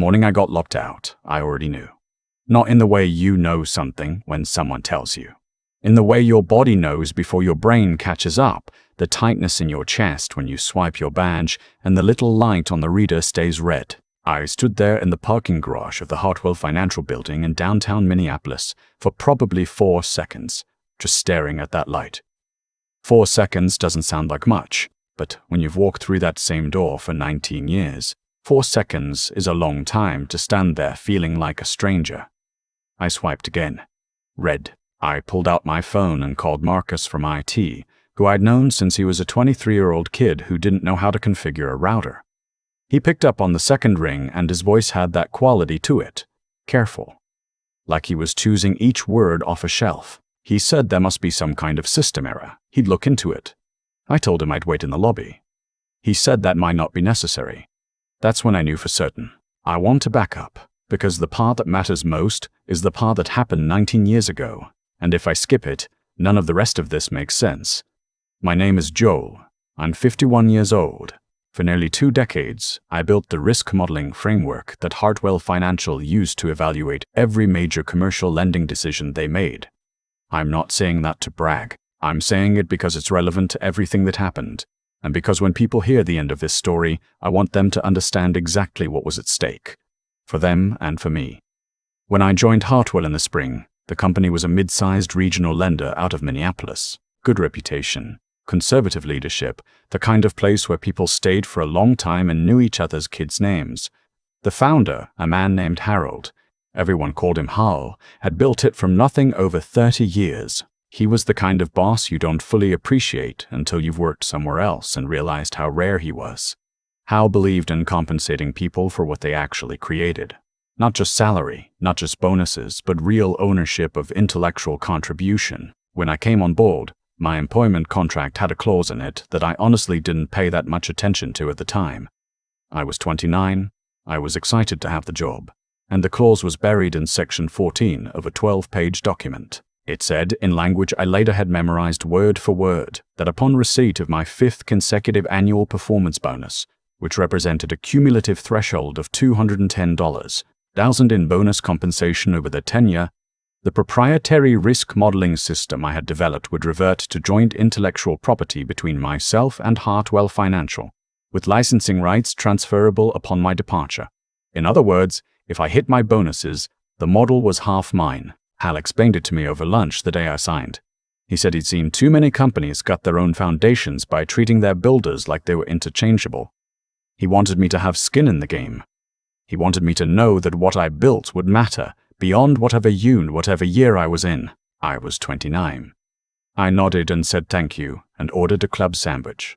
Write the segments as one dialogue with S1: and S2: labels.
S1: Morning I got locked out, I already knew. Not in the way you know something when someone tells you. In the way your body knows before your brain catches up, the tightness in your chest when you swipe your badge and the little light on the reader stays red. I stood there in the parking garage of the Hartwell Financial Building in downtown Minneapolis for probably 4 seconds, just staring at that light. 4 seconds doesn't sound like much, but when you've walked through that same door for 19 years, 4 seconds is a long time to stand there feeling like a stranger. I swiped again. Red. I pulled out my phone and called Marcus from IT, who I'd known since he was a 23-year-old kid who didn't know how to configure a router. He picked up on the second ring and his voice had that quality to it. Careful. Like he was choosing each word off a shelf. He said there must be some kind of system error. He'd look into it. I told him I'd wait in the lobby. He said that might not be necessary. That's when I knew for certain. I want to back up, because the part that matters most is the part that happened 19 years ago. And if I skip it, none of the rest of this makes sense. My name is Joel. I'm 51 years old. For nearly 2 decades, I built the risk modeling framework that Hartwell Financial used to evaluate every major commercial lending decision they made. I'm not saying that to brag. I'm saying it because it's relevant to everything that happened, and because when people hear the end of this story, I want them to understand exactly what was at stake, for them and for me. When I joined Hartwell in the spring, the company was a mid-sized regional lender out of Minneapolis. Good reputation, conservative leadership, the kind of place where people stayed for a long time and knew each other's kids' names. The founder, a man named Harold, everyone called him Hal, had built it from nothing over 30 years. He was the kind of boss you don't fully appreciate until you've worked somewhere else and realized how rare he was. Hal believed in compensating people for what they actually created. Not just salary, not just bonuses, but real ownership of intellectual contribution. When I came on board, my employment contract had a clause in it that I honestly didn't pay that much attention to at the time. I was 29, I was excited to have the job, and the clause was buried in section 14 of a 12-page document. It said, in language I later had memorized word for word, that upon receipt of my 5th consecutive annual performance bonus, which represented a cumulative threshold of $210,000 in bonus compensation over the tenure, the proprietary risk modeling system I had developed would revert to joint intellectual property between myself and Hartwell Financial, with licensing rights transferable upon my departure. In other words, if I hit my bonuses, the model was half mine. Hal explained it to me over lunch the day I signed. He said he'd seen too many companies gut their own foundations by treating their builders like they were interchangeable. He wanted me to have skin in the game. He wanted me to know that what I built would matter, beyond whatever year I was in. I was 29. I nodded and said thank you, and ordered a club sandwich.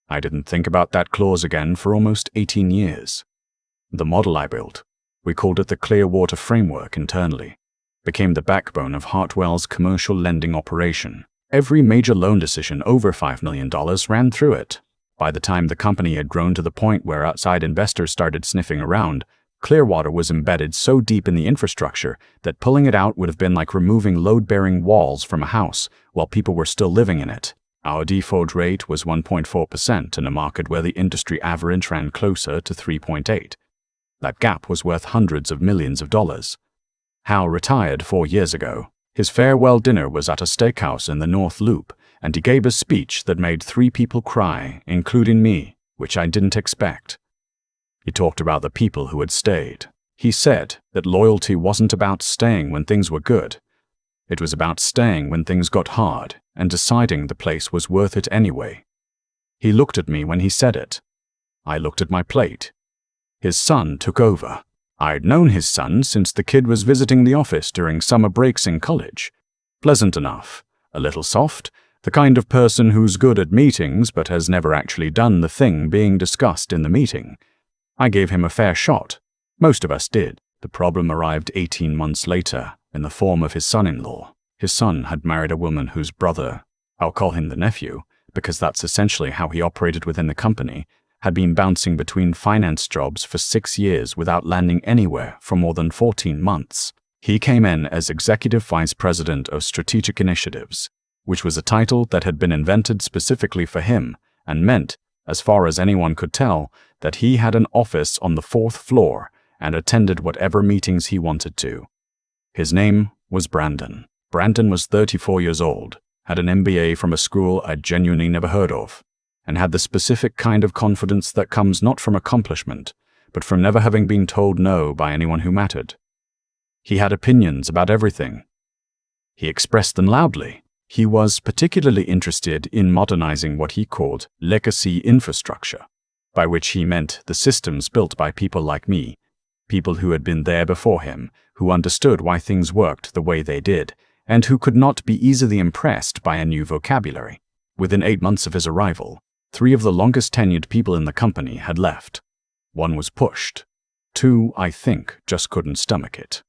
S1: I didn't think about that clause again for almost 18 years. The model I built, we called it the Clearwater Framework internally, became the backbone of Hartwell's commercial lending operation. Every major loan decision over $5 million ran through it. By the time the company had grown to the point where outside investors started sniffing around, Clearwater was embedded so deep in the infrastructure that pulling it out would have been like removing load-bearing walls from a house while people were still living in it. Our default rate was 1.4% in a market where the industry average ran closer to 3.8%. That gap was worth hundreds of millions of dollars. Hal retired 4 years ago. His farewell dinner was at a steakhouse in the North Loop, and he gave a speech that made 3 people cry, including me, which I didn't expect. He talked about the people who had stayed. He said that loyalty wasn't about staying when things were good. It was about staying when things got hard and deciding the place was worth it anyway. He looked at me when he said it. I looked at my plate. His son took over. I'd known his son since the kid was visiting the office during summer breaks in college. Pleasant enough, a little soft, the kind of person who's good at meetings but has never actually done the thing being discussed in the meeting. I gave him a fair shot. Most of us did. The problem arrived 18 months later in the form of his son-in-law. His son had married a woman whose brother, I'll call him the nephew, because that's essentially how he operated within the company, had been bouncing between finance jobs for 6 years without landing anywhere for more than 14 months. He came in as Executive Vice President of Strategic Initiatives, which was a title that had been invented specifically for him and meant, as far as anyone could tell, that he had an office on the 4th floor and attended whatever meetings he wanted to. His name was Brandon. Brandon was 34 years old, had an MBA from a school I'd genuinely never heard of, and had the specific kind of confidence that comes not from accomplishment, but from never having been told no by anyone who mattered. He had opinions about everything. He expressed them loudly. He was particularly interested in modernizing what he called legacy infrastructure, by which he meant the systems built by people like me, people who had been there before him, who understood why things worked the way they did, and who could not be easily impressed by a new vocabulary. Within 8 months of his arrival, 3 of the longest-tenured people in the company had left. 1 was pushed. 2, I think, just couldn't stomach it.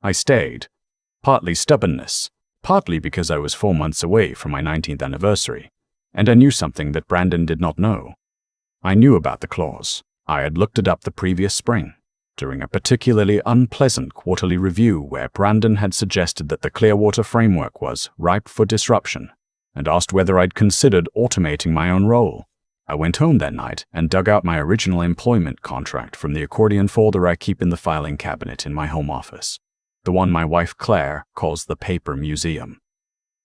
S1: I stayed. Partly stubbornness, partly because I was 4 months away from my 19th anniversary, and I knew something that Brandon did not know. I knew about the clause. I had looked it up the previous spring, during a particularly unpleasant quarterly review where Brandon had suggested that the Clearwater framework was ripe for disruption, and asked whether I'd considered automating my own role. I went home that night and dug out my original employment contract from the accordion folder I keep in the filing cabinet in my home office, the one my wife Claire calls the paper museum.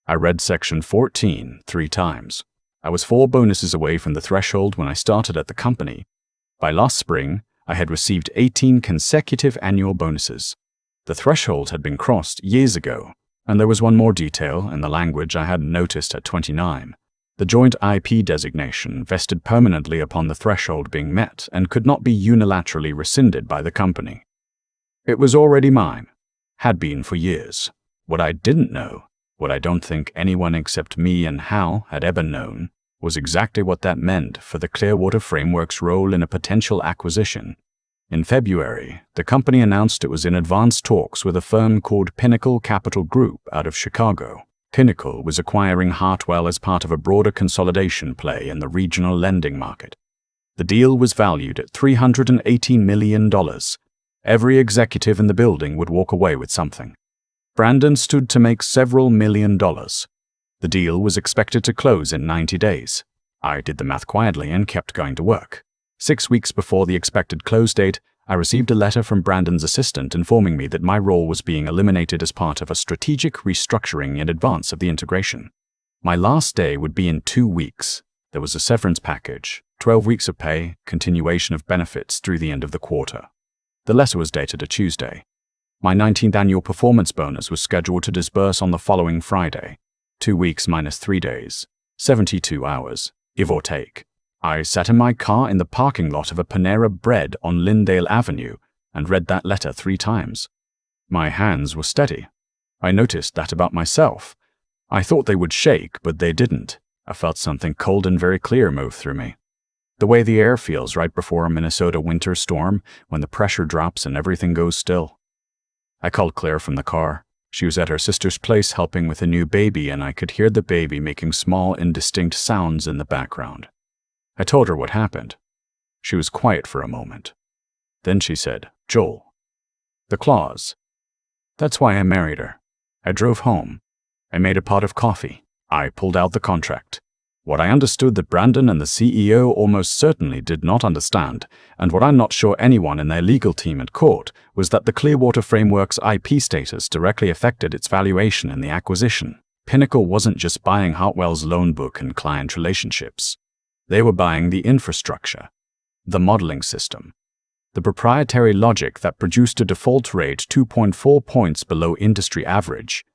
S1: I read section 14 3 times. I was 4 bonuses away from the threshold when I started at the company. By last spring, I had received 18 consecutive annual bonuses. The threshold had been crossed years ago, and there was one more detail in the language I hadn't noticed at 29. The joint IP designation vested permanently upon the threshold being met and could not be unilaterally rescinded by the company. It was already mine, had been for years. What I didn't know, what I don't think anyone except me and Hal had ever known, was exactly what that meant for the Clearwater Framework's role in a potential acquisition. In February, the company announced it was in advanced talks with a firm called Pinnacle Capital Group out of Chicago. Pinnacle was acquiring Hartwell as part of a broader consolidation play in the regional lending market. The deal was valued at $318 million. Every executive in the building would walk away with something. Brandon stood to make several $1,000,000. The deal was expected to close in 90 days. I did the math quietly and kept going to work. 6 weeks before the expected close date, I received a letter from Brandon's assistant informing me that my role was being eliminated as part of a strategic restructuring in advance of the integration. My last day would be in 2 weeks. There was a severance package, 12 weeks of pay, continuation of benefits through the end of the quarter. The letter was dated a Tuesday. My 19th annual performance bonus was scheduled to disburse on the following Friday. 2 weeks minus 3 days, 72 hours, give or take. I sat in my car in the parking lot of a Panera Bread on Lyndale Avenue and read that letter 3 times. My hands were steady. I noticed that about myself. I thought they would shake, but they didn't. I felt something cold and very clear move through me. The way the air feels right before a Minnesota winter storm when the pressure drops and everything goes still. I called Claire from the car. She was at her sister's place helping with a new baby, and I could hear the baby making small, indistinct sounds in the background. I told her what happened. She was quiet for a moment. Then she said, "Joel, the clause. That's why I married her." I drove home. I made a pot of coffee. I pulled out the contract. What I understood that Brandon and the CEO almost certainly did not understand, and what I'm not sure anyone in their legal team had caught, was that the Clearwater Framework's IP status directly affected its valuation in the acquisition. Pinnacle wasn't just buying Hartwell's loan book and client relationships. They were buying the infrastructure, the modeling system, the proprietary logic that produced a default rate 2.4 points below industry average.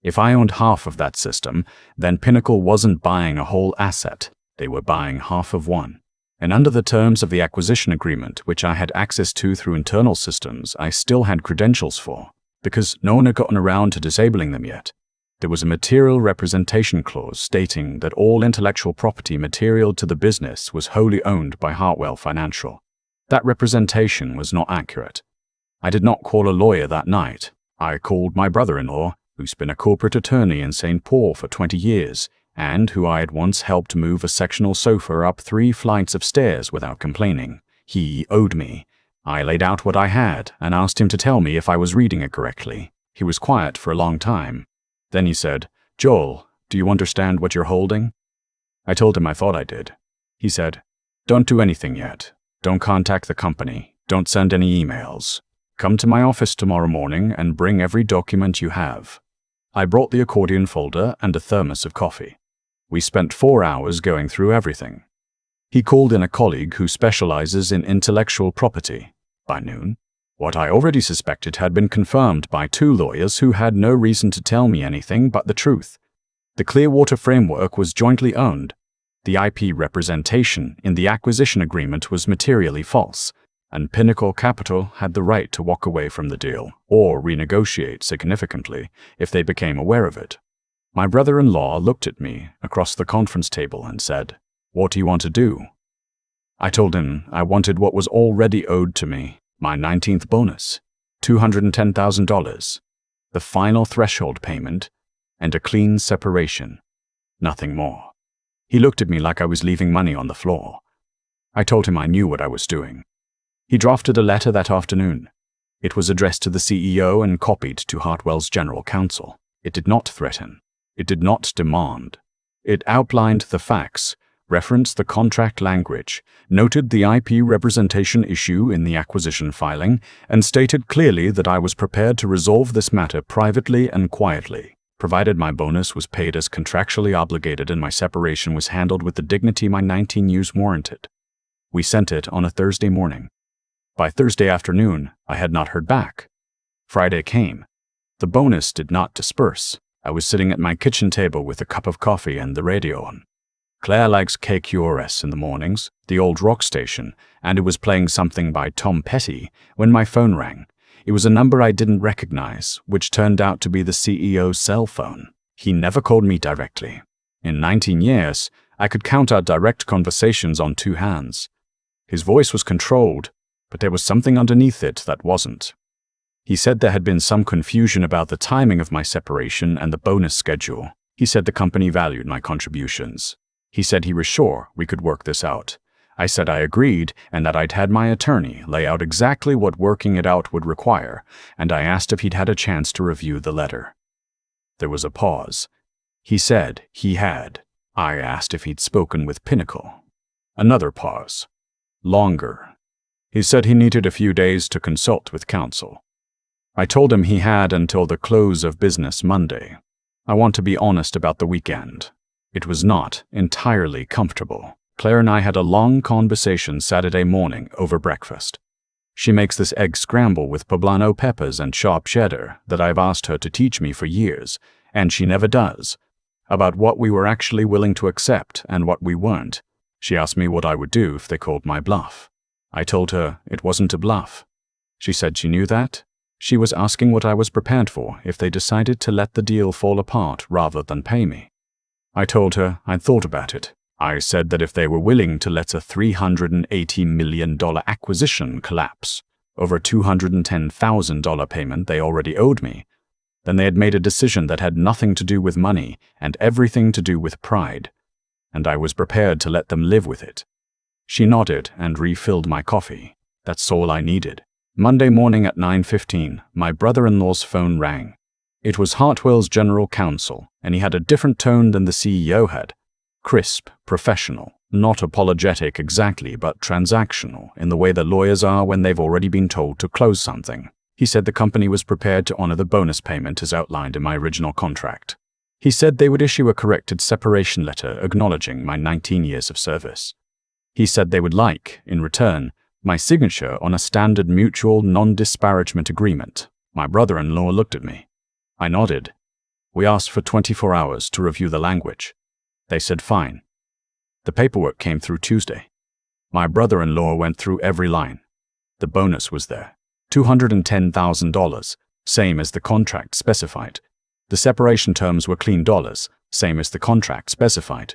S1: If I owned half of that system, then Pinnacle wasn't buying a whole asset. They were buying half of one. And under the terms of the acquisition agreement, which I had access to through internal systems, I still had credentials for, because no one had gotten around to disabling them yet. There was a material representation clause stating that all intellectual property material to the business was wholly owned by Hartwell Financial. That representation was not accurate. I did not call a lawyer that night. I called my brother-in-law, who's been a corporate attorney in St. Paul for 20 years, and who I had once helped move a sectional sofa up 3 flights of stairs without complaining. He owed me. I laid out what I had and asked him to tell me if I was reading it correctly. He was quiet for a long time. Then he said, "Joel, do you understand what you're holding?" I told him I thought I did. He said, "Don't do anything yet. Don't contact the company. Don't send any emails. Come to my office tomorrow morning and bring every document you have. I brought the accordion folder and a thermos of coffee. We spent 4 hours going through everything. He called in a colleague who specializes in intellectual property. By noon, what I already suspected had been confirmed by 2 lawyers who had no reason to tell me anything but the truth. The Clearwater framework was jointly owned. The IP representation in the acquisition agreement was materially false, and Pinnacle Capital had the right to walk away from the deal or renegotiate significantly if they became aware of it. My brother-in-law looked at me across the conference table and said, "What do you want to do?" I told him I wanted what was already owed to me, my 19th bonus, $210,000, the final threshold payment, and a clean separation. Nothing more. He looked at me like I was leaving money on the floor. I told him I knew what I was doing. He drafted a letter that afternoon. It was addressed to the CEO and copied to Hartwell's general counsel. It did not threaten. It did not demand. It outlined the facts, referenced the contract language, noted the IP representation issue in the acquisition filing, and stated clearly that I was prepared to resolve this matter privately and quietly, provided my bonus was paid as contractually obligated and my separation was handled with the dignity my 19 years warranted. We sent it on a Thursday morning. By Thursday afternoon, I had not heard back. Friday came. The bonus did not disperse. I was sitting at my kitchen table with a cup of coffee and the radio on. Claire likes KQRS in the mornings, the old rock station, and it was playing something by Tom Petty when my phone rang. It was a number I didn't recognize, which turned out to be the CEO's cell phone. He never called me directly. In 19 years, I could count our direct conversations on 2 hands. His voice was controlled, but there was something underneath it that wasn't. He said there had been some confusion about the timing of my separation and the bonus schedule. He said the company valued my contributions. He said he was sure we could work this out. I said I agreed and that I'd had my attorney lay out exactly what working it out would require, and I asked if he'd had a chance to review the letter. There was a pause. He said he had. I asked if he'd spoken with Pinnacle. Another pause. Longer. He said he needed a few days to consult with counsel. I told him he had until the close of business Monday. I want to be honest about the weekend. It was not entirely comfortable. Claire and I had a long conversation Saturday morning over breakfast. She makes this egg scramble with poblano peppers and sharp cheddar that I've asked her to teach me for years, and she never does, about what we were actually willing to accept and what we weren't. She asked me what I would do if they called my bluff. I told her it wasn't a bluff. She said she knew that. She was asking what I was prepared for if they decided to let the deal fall apart rather than pay me. I told her I'd thought about it. I said that if they were willing to let a $380 million acquisition collapse over a $210,000 payment they already owed me, then they had made a decision that had nothing to do with money and everything to do with pride, and I was prepared to let them live with it. She nodded and refilled my coffee. That's all I needed. Monday morning at 9:15, my brother-in-law's phone rang. It was Hartwell's general counsel, and he had a different tone than the CEO had. Crisp, professional, not apologetic exactly, but transactional in the way that lawyers are when they've already been told to close something. He said the company was prepared to honor the bonus payment as outlined in my original contract. He said they would issue a corrected separation letter acknowledging my 19 years of service. He said they would like, in return, my signature on a standard mutual non-disparagement agreement. My brother-in-law looked at me. I nodded. We asked for 24 hours to review the language. They said fine. The paperwork came through Tuesday. My brother-in-law went through every line. The bonus was there. $210,000, same as the contract specified. The separation terms were clean dollars, same as the contract specified.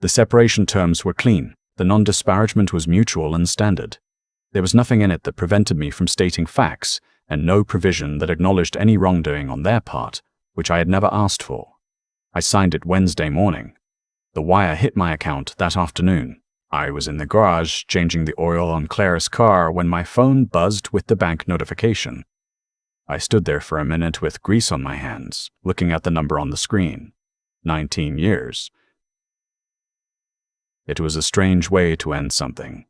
S1: The separation terms were clean. The non-disparagement was mutual and standard. There was nothing in it that prevented me from stating facts, and no provision that acknowledged any wrongdoing on their part, which I had never asked for. I signed it Wednesday morning. The wire hit my account that afternoon. I was in the garage changing the oil on Claire's car when my phone buzzed with the bank notification. I stood there for a minute with grease on my hands, looking at the number on the screen. 19 years. It was a strange way to end something.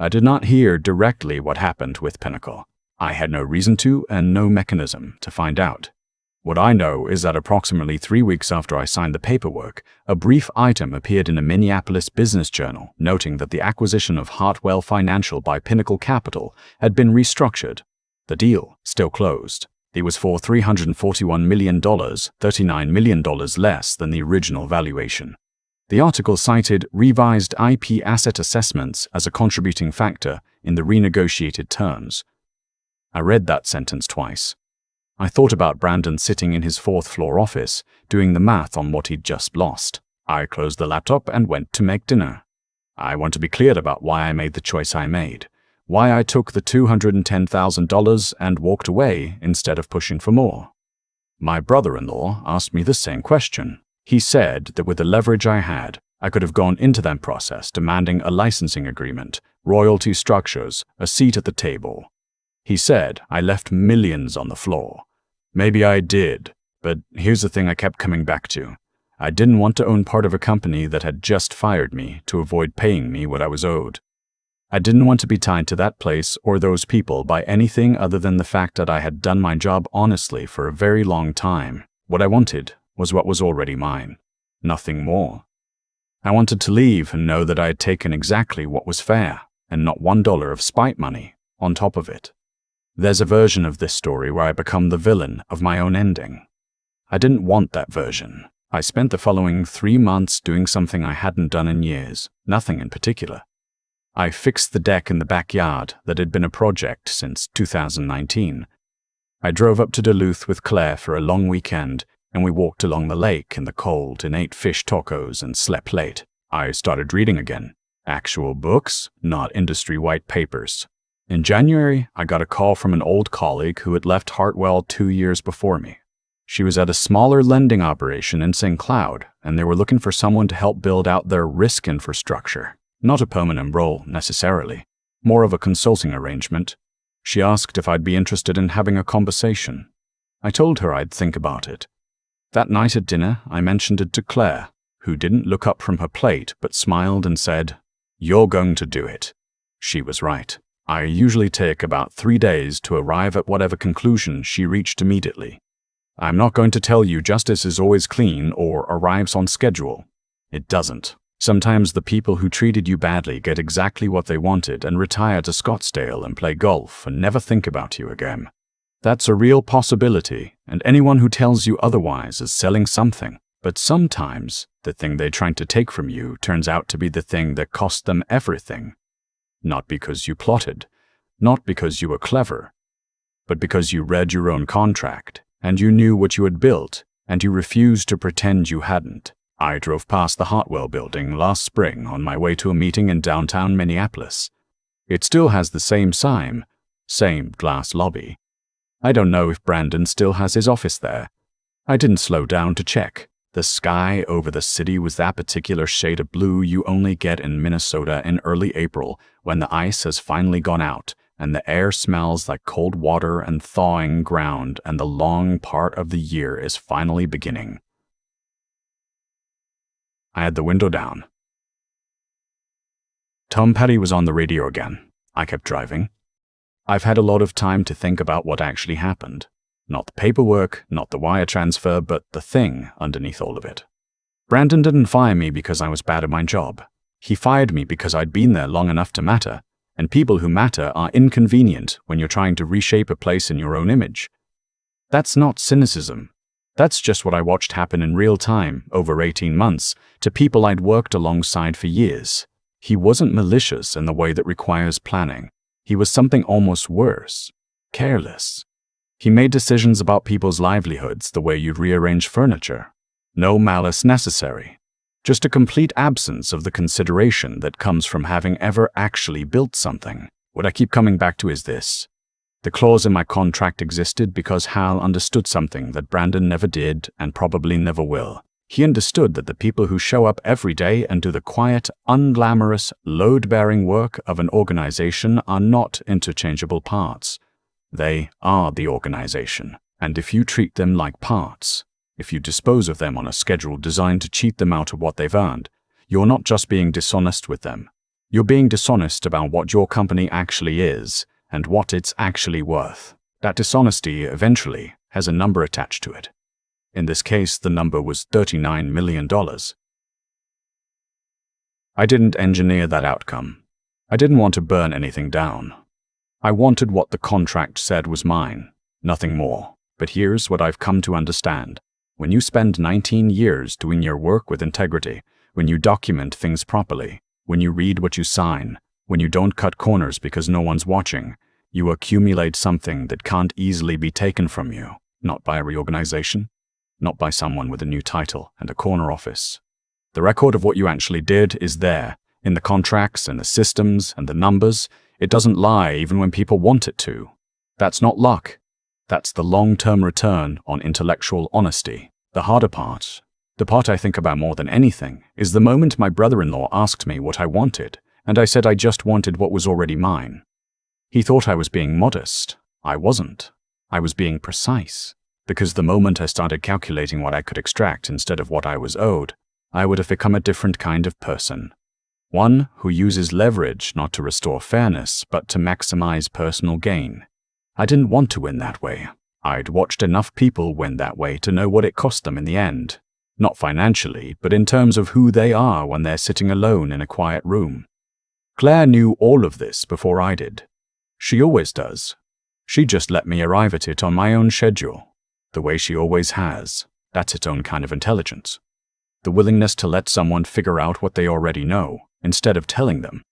S1: I did not hear directly what happened with Pinnacle. I had no reason to and no mechanism to find out. What I know is that approximately 3 weeks after I signed the paperwork, a brief item appeared in a Minneapolis business journal noting that the acquisition of Hartwell Financial by Pinnacle Capital had been restructured. The deal still closed. It was for $341 million, $39 million less than the original valuation. The article cited revised IP asset assessments as a contributing factor in the renegotiated terms. I read that sentence twice. I thought about Brandon sitting in his 4th floor office, doing the math on what he'd just lost. I closed the laptop and went to make dinner. I want to be clear about why I made the choice I made, why I took the $210,000 and walked away instead of pushing for more. My brother-in-law asked me the same question. He said that with the leverage I had, I could have gone into that process demanding a licensing agreement, royalty structures, a seat at the table. He said I left millions on the floor. Maybe I did, but here's the thing I kept coming back to. I didn't want to own part of a company that had just fired me to avoid paying me what I was owed. I didn't want to be tied to that place or those people by anything other than the fact that I had done my job honestly for a very long time. What I wanted was what was already mine, nothing more. I wanted to leave and know that I had taken exactly what was fair and not $1 of spite money on top of it. There's a version of this story where I become the villain of my own ending. I didn't want that version. I spent the following 3 months doing something I hadn't done in years, nothing in particular. I fixed the deck in the backyard that had been a project since 2019. I drove up to Duluth with Claire for a long weekend, and we walked along the lake in the cold and ate fish tacos and slept late. I started reading again. Actual books, not industry white papers. In January, I got a call from an old colleague who had left Hartwell 2 years before me. She was at a smaller lending operation in St. Cloud, and they were looking for someone to help build out their risk infrastructure. Not a permanent role, necessarily. More of a consulting arrangement. She asked if I'd be interested in having a conversation. I told her I'd think about it. That night at dinner, I mentioned it to Claire, who didn't look up from her plate but smiled and said, "You're going to do it." She was right. I usually take about 3 days to arrive at whatever conclusion she reached immediately. I'm not going to tell you justice is always clean or arrives on schedule. It doesn't. Sometimes the people who treated you badly get exactly what they wanted and retire to Scottsdale and play golf and never think about you again. That's a real possibility, and anyone who tells you otherwise is selling something. But sometimes the thing they're trying to take from you turns out to be the thing that cost them everything. Not because you plotted, not because you were clever, but because you read your own contract, and you knew what you had built, and you refused to pretend you hadn't. I drove past the Hartwell building last spring on my way to a meeting in downtown Minneapolis. It still has the same sign, same glass lobby. I don't know if Brandon still has his office there. I didn't slow down to check. The sky over the city was that particular shade of blue you only get in Minnesota in early April when the ice has finally gone out and the air smells like cold water and thawing ground and the long part of the year is finally beginning. I had the window down. Tom Petty was on the radio again. I kept driving. I've had a lot of time to think about what actually happened. Not the paperwork, not the wire transfer, but the thing underneath all of it. Brandon didn't fire me because I was bad at my job. He fired me because I'd been there long enough to matter, and people who matter are inconvenient when you're trying to reshape a place in your own image. That's not cynicism. That's just what I watched happen in real time, over 18 months, to people I'd worked alongside for years. He wasn't malicious in the way that requires planning. He was something almost worse, careless. He made decisions about people's livelihoods the way you'd rearrange furniture. No malice necessary. Just a complete absence of the consideration that comes from having ever actually built something. What I keep coming back to is this. The clause in my contract existed because Hal understood something that Brandon never did and probably never will. He understood that the people who show up every day and do the quiet, unglamorous, load-bearing work of an organization are not interchangeable parts. They are the organization, and if you treat them like parts, if you dispose of them on a schedule designed to cheat them out of what they've earned, you're not just being dishonest with them, You're being dishonest about what your company actually is and what it's actually worth. That dishonesty eventually has a number attached to it. In this case, the number was $39 million. I didn't engineer that outcome. I didn't want to burn anything down. I wanted what the contract said was mine, nothing more. But here's what I've come to understand. When you spend 19 years doing your work with integrity, when you document things properly, when you read what you sign, when you don't cut corners because no one's watching, you accumulate something that can't easily be taken from you, not by a reorganization, not by someone with a new title and a corner office. The record of what you actually did is there, in the contracts and the systems and the numbers. It doesn't lie even when people want it to. That's not luck. That's the long-term return on intellectual honesty. The harder part, the part I think about more than anything, is the moment my brother-in-law asked me what I wanted, and I said I just wanted what was already mine. He thought I was being modest. I wasn't. I was being precise. Because the moment I started calculating what I could extract instead of what I was owed, I would have become a different kind of person. One who uses leverage not to restore fairness, but to maximize personal gain. I didn't want to win that way. I'd watched enough people win that way to know what it cost them in the end. Not financially, but in terms of who they are when they're sitting alone in a quiet room. Claire knew all of this before I did. She always does. She just let me arrive at it on my own schedule. The way she always has. That's its own kind of intelligence. The willingness to let someone figure out what they already know, instead of telling them.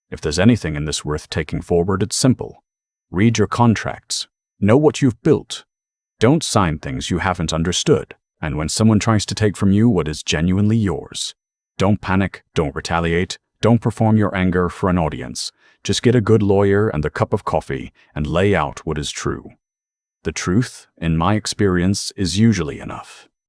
S1: If there's anything in this worth taking forward, it's simple. Read your contracts. Know what you've built. Don't sign things you haven't understood. And when someone tries to take from you what is genuinely yours, don't panic, don't retaliate, don't perform your anger for an audience. Just get a good lawyer and a cup of coffee and lay out what is true. The truth, in my experience, is usually enough.